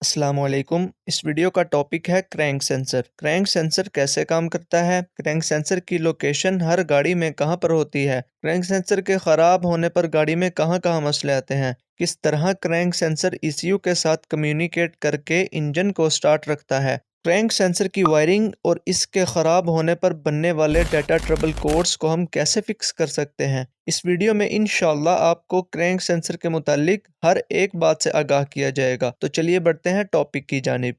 अस्सलामुअलैकुम। इस वीडियो का टॉपिक है क्रैंक सेंसर। क्रैंक सेंसर कैसे काम करता है, क्रैंक सेंसर की लोकेशन हर गाड़ी में कहां पर होती है, क्रैंक सेंसर के ख़राब होने पर गाड़ी में कहां कहां मसले आते हैं, किस तरह क्रैंक सेंसर ईसीयू के साथ कम्युनिकेट करके इंजन को स्टार्ट रखता है, क्रैंक सेंसर की वायरिंग और इसके ख़राब होने पर बनने वाले डाटा ट्रबल कोड्स को हम कैसे फिक्स कर सकते हैं। इस वीडियो में इंशाल्लाह आपको क्रैंक सेंसर के मुतालिक हर एक बात से आगाह किया जाएगा। तो चलिए बढ़ते हैं टॉपिक की जानिब।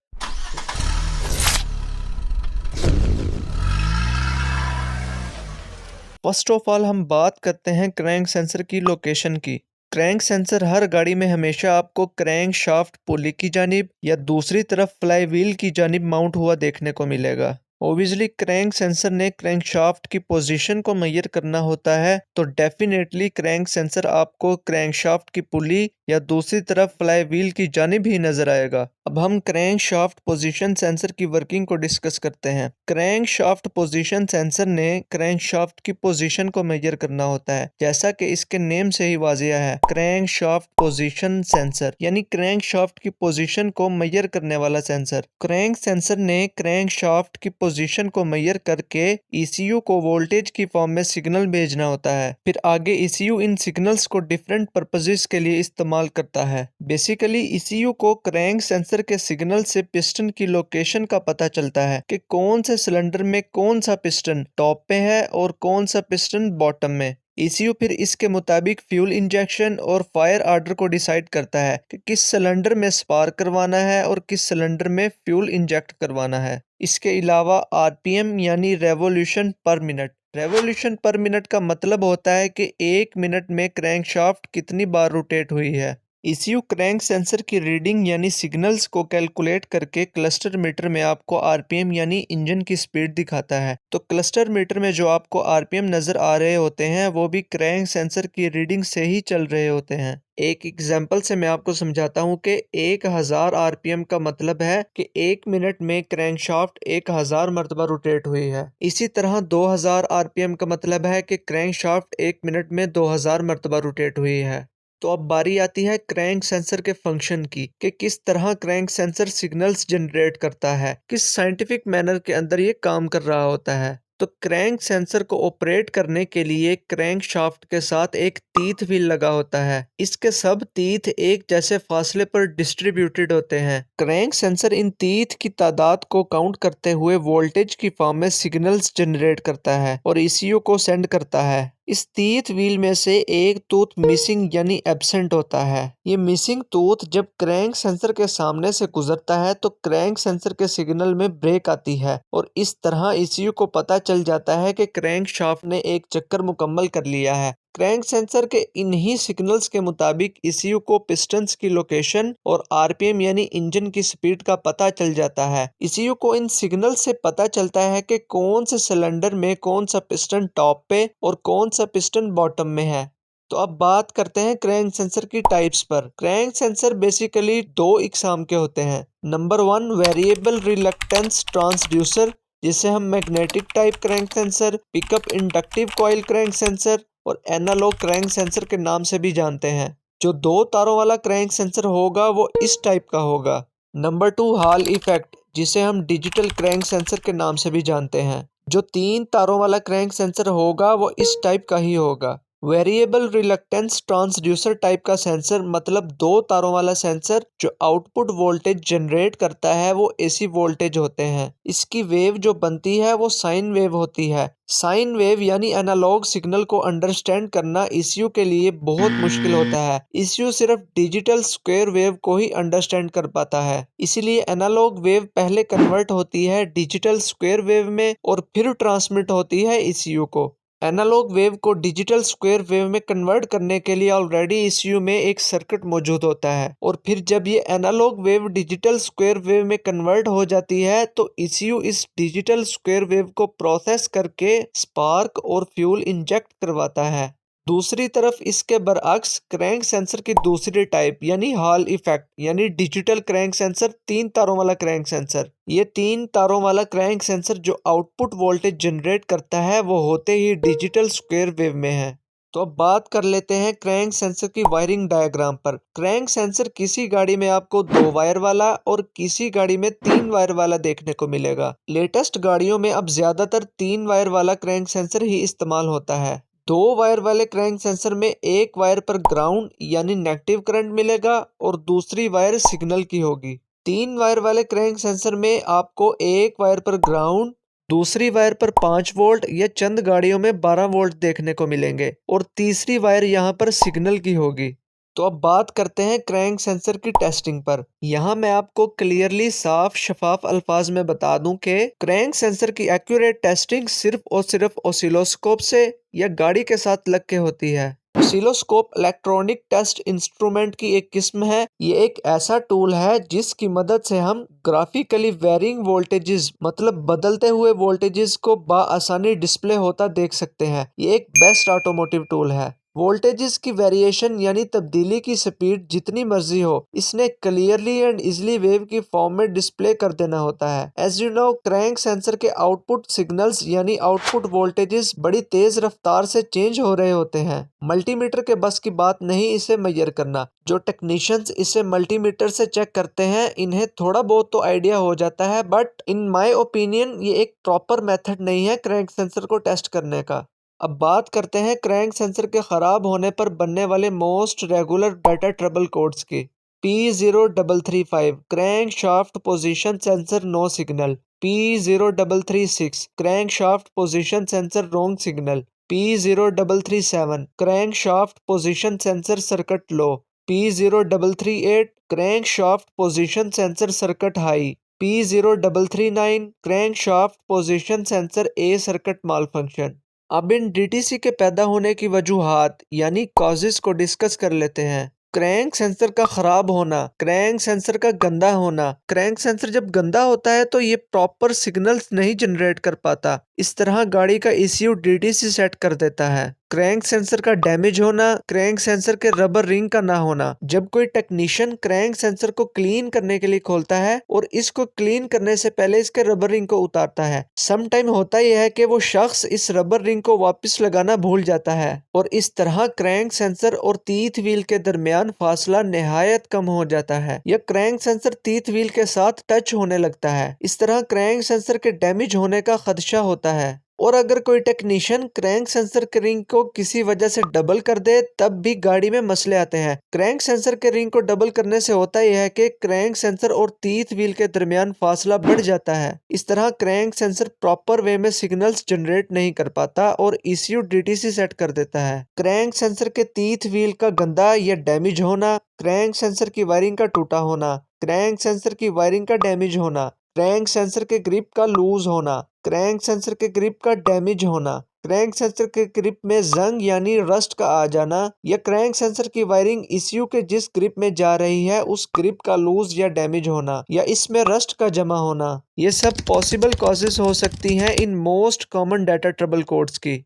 फर्स्ट ऑफ ऑल हम बात करते हैं क्रैंक सेंसर की लोकेशन की। क्रैंक सेंसर हर गाड़ी में हमेशा आपको क्रैंक शाफ्ट पुली की जानिब या दूसरी तरफ फ्लाई व्हील की जानिब माउंट हुआ देखने को मिलेगा। ओबियसली क्रैंक सेंसर ने क्रैंक शाफ्ट की पोजीशन को मेजर करना होता है, तो डेफिनेटली क्रैंक सेंसर आपको क्रैंक शाफ्ट की पुली या दूसरी तरफ फ्लाई व्हील की जानिब ही नजर आएगा। अब हम क्रैंक शाफ्ट पोजीशन सेंसर की वर्किंग को डिस्कस करते हैं। क्रैंक शाफ्ट पोजीशन सेंसर ने क्रैंक शाफ्ट की पोजीशन को मेजर करना होता है, जैसा कि इसके नेम से ही वाजिया है। क्रैंक शाफ्ट पोजीशन सेंसर यानी क्रैंक शाफ्ट की पोजीशन को मेजर करने वाला सेंसर। क्रैंक सेंसर ने क्रैंक शाफ्ट की पोजीशन को मेजर करके ईसीयू को वोल्टेज की फॉर्म में सिग्नल भेजना होता है। फिर आगे ईसीयू इन सिग्नल्स को डिफरेंट पर्पसेस के लिए इस्तेमाल करता है। बेसिकली ईसीयू को क्रैंक सेंसर के सिग्नल से पिस्टन की लोकेशन का पता चलता है कि कौन से सिलेंडर में कौन सा पिस्टन टॉप पे है और कौन सा पिस्टन बॉटम में। ईसीयू फिर इसके मुताबिक फ्यूल इंजेक्शन और फायर ऑर्डर को डिसाइड करता है कि किस सिलेंडर में स्पार्क करवाना है और किस सिलेंडर में फ्यूल इंजेक्ट करवाना है। इसके अलावा आरपीएम यानी रेवोल्यूशन पर मिनट। रेवोल्यूशन पर मिनट का मतलब होता है कि 1 मिनट में क्रैंकशाफ्ट कितनी बार रोटेट हुई है। ईसीयू क्रैंक सेंसर की रीडिंग यानी सिग्नल्स को कैलकुलेट करके क्लस्टर मीटर में आपको आरपीएम यानी इंजन की स्पीड दिखाता है। तो क्लस्टर मीटर में जो आपको आरपीएम नजर आ रहे होते हैं वो भी क्रैंक सेंसर की रीडिंग से ही चल रहे होते हैं। एक एग्जाम्पल से मैं आपको समझाता हूँ कि 1000 आरपीएम का मतलब है कि 1 मिनट में क्रैंकशाफ्ट 1000 मरतबा रोटेट हुई है। इसी तरह 2000 आरपीएम का मतलब है कि क्रैंकशाफ्ट 1 मिनट में 2000 मरतबा रोटेट हुई है। तो अब बारी आती है क्रैंक सेंसर के फंक्शन की कि किस तरह क्रैंक सेंसर सिग्नल्स जनरेट करता है, किस साइंटिफिक मैनर के अंदर ये काम कर रहा होता है। तो क्रैंक सेंसर को ऑपरेट करने के लिए क्रैंक शाफ्ट के साथ एक टीथ व्हील लगा होता है। इसके सब टीथ एक जैसे फासले पर डिस्ट्रीब्यूटेड होते हैं। क्रैंक सेंसर इन टीथ की तादाद को काउंट करते हुए वोल्टेज की फॉर्म में सिग्नल्स जनरेट करता है और ईसीयू को सेंड करता है। इस टीथ व्हील में से एक टूथ मिसिंग यानी एब्सेंट होता है। ये मिसिंग टूथ जब क्रैंक सेंसर के सामने से गुजरता है तो क्रैंक सेंसर के सिग्नल में ब्रेक आती है और इस तरह ईसीयू को पता चल जाता है कि क्रैंक शाफ्ट ने एक चक्कर मुकम्मल कर लिया है। क्रैंक सेंसर के इन्हीं सिग्नल्स के मुताबिक ईसीयू को पिस्टन्स की लोकेशन और आरपीएम यानी इंजन की स्पीड का पता चल जाता है। ईसीयू को इन सिग्नल से पता चलता है कि कौन से सिलेंडर में कौन सा पिस्टन टॉप पे और कौन सा पिस्टन बॉटम में है। तो अब बात करते हैं क्रैंक सेंसर की टाइप्स पर। क्रैंक सेंसर बेसिकली दो इकसाम के होते हैं। नंबर 1 वेरिएबल रिलक्टेंस ट्रांसड्यूसर, जिसे हम magnetic type crank sensor, pickup inductive coil crank sensor और एनालॉग क्रैंक सेंसर के नाम से भी जानते हैं। जो 2 तारों वाला क्रैंक सेंसर होगा वो इस टाइप का होगा। नंबर 2 हॉल इफेक्ट, जिसे हम डिजिटल क्रैंक सेंसर के नाम से भी जानते हैं। जो 3 तारों वाला क्रैंक सेंसर होगा वो इस टाइप का ही होगा। वेरिएबल रिलक्टेंस ट्रांसड्यूसर टाइप का सेंसर मतलब 2 तारों वाला सेंसर जो आउटपुट वोल्टेज जनरेट करता है वो एसी वोल्टेज होते हैं। इसकी वेव जो बनती है वो साइन वेव होती है। साइन वेव यानी एनालॉग सिग्नल को अंडरस्टैंड करना ईसीयू के लिए बहुत मुश्किल होता है। ईसीयू सिर्फ डिजिटल स्क्वायर वेव को ही अंडरस्टैंड कर पाता है। इसीलिए एनालॉग वेव पहले कन्वर्ट होती है डिजिटल स्क्वायर वेव में और फिर ट्रांसमिट होती है ईसीयू को। एनालॉग वेव को डिजिटल स्क्वायर वेव में कन्वर्ट करने के लिए ऑलरेडी ईसीयू में एक सर्किट मौजूद होता है और फिर जब ये analogue wave digital square wave में कन्वर्ट हो जाती है तो ईसीयू इस डिजिटल स्क्वायर वेव को प्रोसेस करके स्पार्क और फ्यूल इंजेक्ट करवाता है। दूसरी तरफ इसके बरअक्स क्रैंक सेंसर की दूसरी टाइप यानी हॉल इफेक्ट यानी डिजिटल क्रैंक सेंसर, 3 तारों वाला क्रैंक सेंसर। ये 3 तारों वाला क्रैंक सेंसर जो आउटपुट वोल्टेज जनरेट करता है वो होते ही डिजिटल स्क्वायर वेव में है। तो अब बात कर लेते हैं क्रैंक सेंसर की वायरिंग डायग्राम पर। क्रैंक सेंसर किसी गाड़ी में आपको 2 वायर वाला और किसी गाड़ी में 3 वायर वाला देखने को मिलेगा। लेटेस्ट गाड़ियों में अब ज्यादातर 3 वायर वाला क्रैंक सेंसर ही इस्तेमाल होता है। 2 वायर वाले क्रैंक सेंसर में एक वायर पर ग्राउंड यानी नेगेटिव करंट मिलेगा और दूसरी वायर सिग्नल की होगी। 3 वायर वाले क्रैंक सेंसर में आपको एक वायर पर ग्राउंड, दूसरी वायर पर 5 वोल्ट या चंद गाड़ियों में 12 वोल्ट देखने को मिलेंगे और तीसरी वायर यहाँ पर सिग्नल की होगी। तो अब बात करते हैं क्रैंक सेंसर की टेस्टिंग पर। यहाँ मैं आपको क्लियरली साफ शफाफ अल्फाज में बता दूं कि क्रैंक सेंसर की एक्यूरेट टेस्टिंग सिर्फ और सिर्फ ऑसिलोस्कोप से या गाड़ी के साथ लग के होती है। ऑसिलोस्कोप इलेक्ट्रॉनिक टेस्ट इंस्ट्रूमेंट की एक किस्म है। ये एक ऐसा टूल है जिसकी मदद से हम ग्राफिकली वेरिंग वोल्टेजेस मतलब बदलते हुए वोल्टेजेस को बआसानी डिस्प्ले होता देख सकते हैं। ये एक बेस्ट ऑटोमोटिव टूल है। वोल्टेजेस की वेरिएशन यानी तब्दीली की स्पीड जितनी मर्जी हो, इसने क्लियरली एंड इजिली वेव की फॉर्म में डिस्प्ले कर देना होता है। As you know, crank sensor के आउटपुट सिग्नल्स यानी आउटपुट वोल्टेजेस बड़ी तेज रफ्तार से चेंज हो रहे होते हैं। मल्टीमीटर के बस की बात नहीं इसे मेजर करना। जो टेक्नीशियंस इसे मल्टीमीटर से चेक करते हैं, इन्हें थोड़ा बहुत तो आइडिया हो जाता है, बट इन माय ओपिनियन ये एक प्रॉपर मेथड नहीं है क्रैंक सेंसर को टेस्ट करने का। अब बात करते हैं क्रैंक सेंसर के खराब होने पर बनने वाले most regular data trouble codes की। P0335 crankshaft position sensor no signal. P0336 crankshaft position sensor wrong signal. P0337 crankshaft position sensor circuit low. P0338 crankshaft position sensor circuit high. P0339 crankshaft position sensor A circuit malfunction. अब इन DTC के पैदा होने की वजूहात यानी causes को discuss कर लेते हैं। क्रैंक सेंसर का खराब होना, क्रैंक सेंसर का गंदा होना। क्रैंक सेंसर जब गंदा होता है तो ये प्रॉपर सिग्नल्स नहीं जनरेट कर पाता। इस तरह गाड़ी का ECU डीटीसी सेट कर देता है। क्रैंक सेंसर का डैमेज होना, क्रैंक सेंसर के रबर रिंग का ना होना। जब कोई टेक्नीशियन क्रैंक सेंसर को क्लीन करने के लिए खोलता है और इसको क्लीन करने से पहले इसके रबर रिंग को उतारता है, सम टाइम होता यह है कि वो शख्स इस रबर रिंग को वापस लगाना भूल जाता है और इस तरह क्रैंक सेंसर और तीथ व्हील के दरमियान फासला निहायत कम हो जाता है या क्रैंक सेंसर तीथ व्हील के साथ टच होने लगता है। इस तरह क्रैंक सेंसर के डैमेज होने का खदशा होता है। और अगर कोई टेक्नीशियन क्रैंक सेंसर के रिंग को किसी वजह से डबल कर दे, तब भी गाड़ी में मसले आते हैं। क्रैंक सेंसर के रिंग को डबल करने से होता यह है कि क्रैंक सेंसर और तीथ व्हील के दरमियान फासला बढ़ जाता है। इस तरह क्रैंक सेंसर प्रॉपर वे में सिग्नल्स जनरेट नहीं कर पाता और ECU डीटीसी सेट कर देता है। क्रैंक सेंसर के तीथ व्हील का गंदा या डैमेज होना, क्रैंक सेंसर की वायरिंग का टूटा होना, क्रैंक सेंसर की वायरिंग का डैमेज होना, क्रैंक सेंसर के ग्रिप का लूज होना, क्रैंक सेंसर के ग्रिप का डैमेज होना, क्रैंक सेंसर के ग्रिप में जंग यानी रस्ट का आ जाना या क्रैंक सेंसर की वायरिंग ECU के जिस ग्रिप में जा रही है उस ग्रिप का लूज या डैमेज होना या इसमें रस्ट का जमा होना, ये सब पॉसिबल कॉजेस हो सकती हैं in most common data trouble codes की।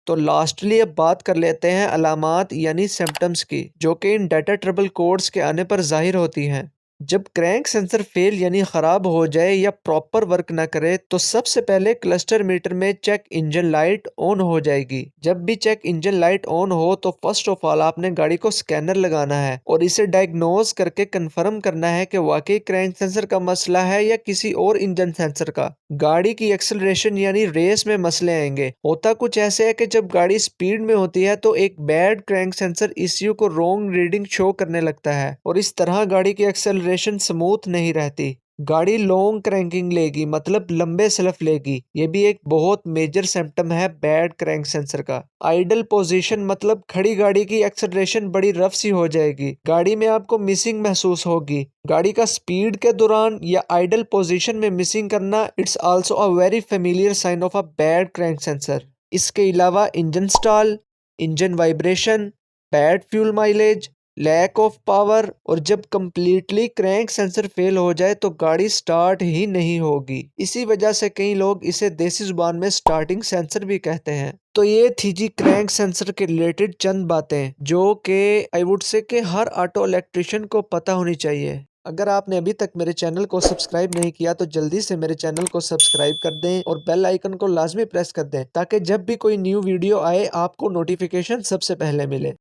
तो लास्टली अब बात कर लेते हैं अलामात यानी सिम्टम्स की, जो कि इन डाटा ट्रबल कोड्स के आने पर जाहिर होती हैं। जब क्रैंक सेंसर फेल यानी खराब हो जाए या प्रॉपर वर्क ना करे तो सबसे पहले क्लस्टर मीटर में चेक इंजन लाइट ऑन हो जाएगी। जब भी चेक इंजन लाइट ऑन हो तो फर्स्ट ऑफ ऑल आपने गाड़ी को स्कैनर लगाना है और इसे डायग्नोज करके कंफर्म करना है कि वाकई क्रैंक सेंसर का मसला है या किसी और इंजन सेंसर का। गाड़ी की एक्सेलरेशन यानी रेस में मसले आएंगे। होता कुछ ऐसे है कि जब गाड़ी स्पीड में होती है तो एक बैड क्रैंक सेंसर ECU को रॉन्ग रीडिंग शो करने लगता है और इस तरह गाड़ी की एक्सेलरेशन स्मूथ नहीं रहती। गाड़ी लॉन्ग क्रैंकिंग लेगी मतलब लंबे स्लफ लेगी। ये भी एक बहुत मेजर सिम्टम है बैड क्रैंक सेंसर का। आइडल पोजीशन मतलब खड़ी गाड़ी की एक्सेलरेशन बड़ी रफ सी हो जाएगी। गाड़ी में आपको मिसिंग महसूस होगी। गाड़ी का स्पीड के दौरान या आइडल पोजीशन में मिसिंग करना it's also a very familiar sign of a bad crank sensor. इसके अलावा engine stall, engine vibration, bad fuel mileage, lack of power और जब कंप्लीटली क्रैंक सेंसर फेल हो जाए तो गाड़ी स्टार्ट ही नहीं होगी। इसी वजह से कई लोग इसे देसी जुबान में स्टार्टिंग सेंसर भी कहते हैं। तो ये थी जी क्रैंक सेंसर के रिलेटेड चंद बातें जो कि आई वुड से कि हर ऑटो इलेक्ट्रिशियन को पता होनी चाहिए। अगर आपने अभी तक मेरे चैनल को सब्सक्राइब नहीं किया तो जल्दी से मेरे चैनल को सब्सक्राइब कर दें और बेल आइकन को लाजमी प्रेस कर दें ताकि जब भी कोई न्यू वीडियो आए आपको नोटिफिकेशन सबसे पहले मिले।